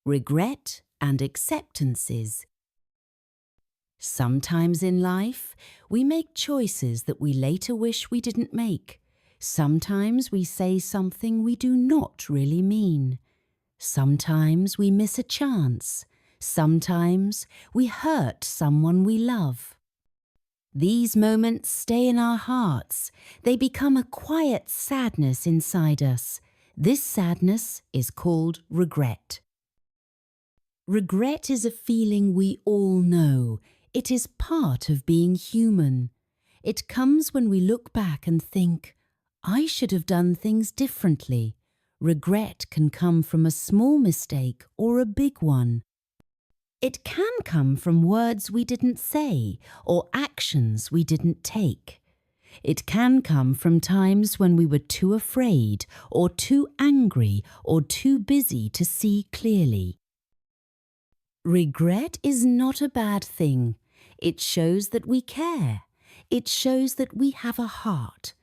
regret and acceptances. Sometimes in life, we make choices that we later wish we didn't make. Sometimes we say something we do not really mean. Sometimes we miss a chance. Sometimes we hurt someone we love. These moments stay in our hearts. They become a quiet sadness inside us. This sadness is called regret. Regret is a feeling we all know. It is part of being human. It comes when we look back and think, I should have done things differently. Regret can come from a small mistake or a big one. It can come from words we didn't say or actions we didn't take. It can come from times when we were too afraid or too angry or too busy to see clearly. Regret is not a bad thing. It shows that we care. It shows that we have a heart.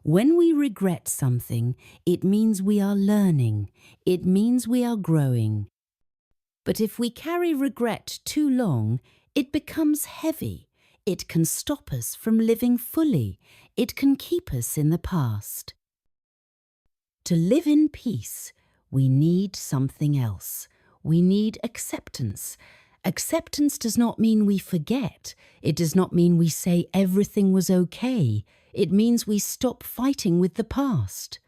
When we regret something, it means we are learning. It means we are growing. But if we carry regret too long, it becomes heavy. It can stop us from living fully. It can keep us in the past. To live in peace, we need something else. We need acceptance. Acceptance does not mean we forget. It does not mean we say everything was okay. It means we stop fighting with the past.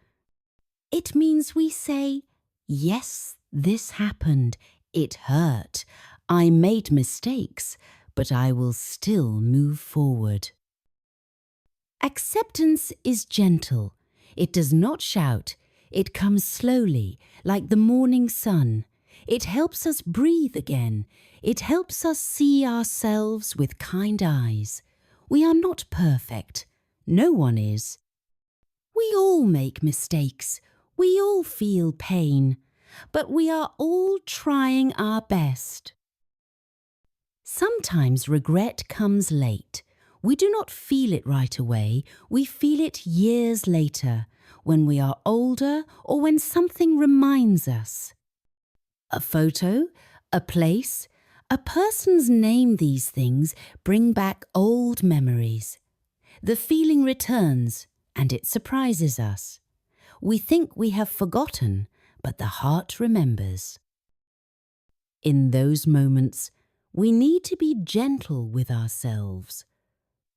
It means we say, yes, this happened. It hurt. I made mistakes, but I will still move forward. Acceptance is gentle. It does not shout. It comes slowly, like the morning sun. It helps us breathe again. It helps us see ourselves with kind eyes. We are not perfect. No one is. We all make mistakes. We all feel pain. But we are all trying our best. Sometimes regret comes late. We do not feel it right away. We feel it years later, when we are older or when something reminds us. A photo, a place, a person's name, these things bring back old memories. The feeling returns and it surprises us. We think we have forgotten, but the heart remembers. In those moments, we need to be gentle with ourselves.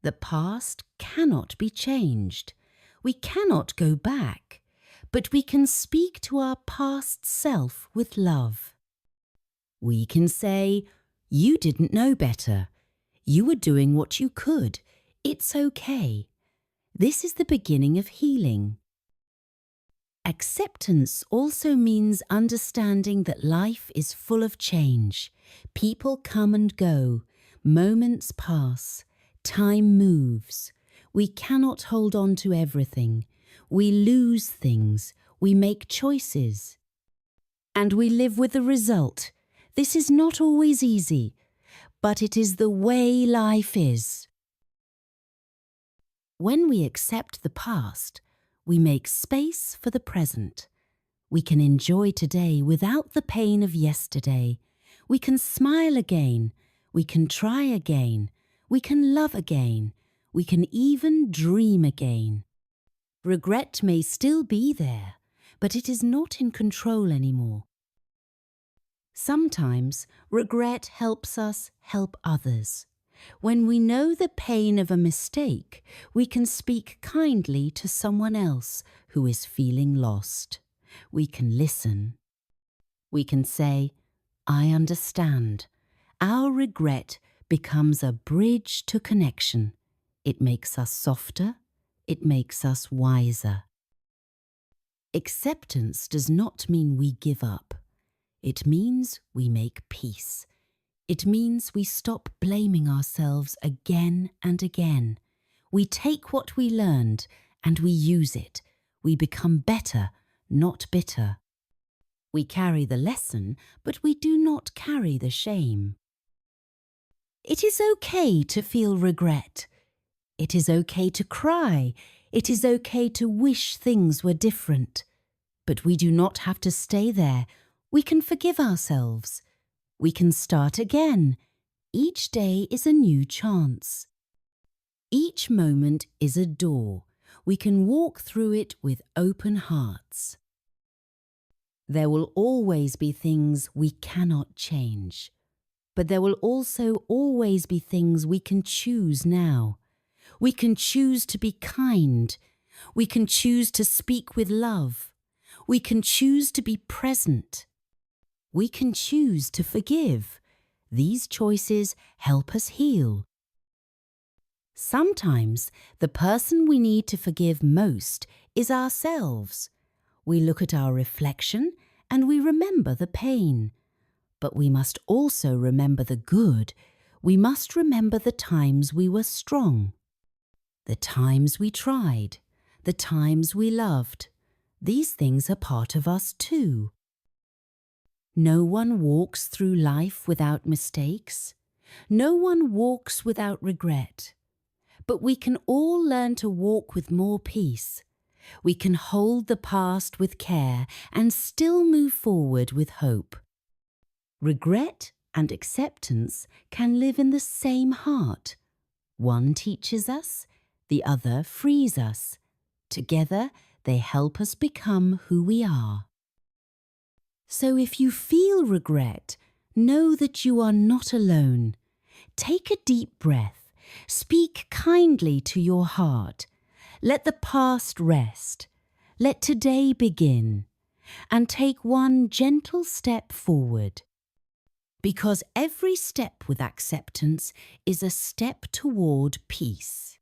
The past cannot be changed. We cannot go back, but we can speak to our past self with love. We can say, you didn't know better. You were doing what you could. It's okay. This is the beginning of healing. Acceptance also means understanding that life is full of change. People come and go. Moments pass. Time moves. We cannot hold on to everything. We lose things. We make choices. And we live with the result. This is not always easy, but it is the way life is. When we accept the past, we make space for the present. We can enjoy today without the pain of yesterday. We can smile again. We can try again. We can love again. We can even dream again. Regret may still be there, but it is not in control anymore. Sometimes regret helps us help others. When we know the pain of a mistake, we can speak kindly to someone else who is feeling lost. We can listen. We can say, I understand. Our regret becomes a bridge to connection. It makes us softer. It makes us wiser. Acceptance does not mean we give up. It means we make peace. It means we stop blaming ourselves again and again. We take what we learned and we use it. We become better, not bitter. We carry the lesson, but we do not carry the shame. It is okay to feel regret. It is okay to cry. It is okay to wish things were different. But we do not have to stay there. We can forgive ourselves. We can start again. Each day is a new chance. Each moment is a door. We can walk through it with open hearts. There will always be things we cannot change, but there will also always be things we can choose now. We can choose to be kind. We can choose to speak with love. We can choose to be present. We can choose to forgive. These choices help us heal. Sometimes the person we need to forgive most is ourselves. We look at our reflection and we remember the pain. But we must also remember the good. We must remember the times we were strong, the times we tried, the times we loved. These things are part of us too. No one walks through life without mistakes. No one walks without regret. But we can all learn to walk with more peace. We can hold the past with care and still move forward with hope. Regret and acceptance can live in the same heart. One teaches us, the other frees us. Together, they help us become who we are. So if you feel regret, know that you are not alone. Take a deep breath. Speak kindly to your heart. Let the past rest. Let today begin. And take one gentle step forward. Because every step with acceptance is a step toward peace.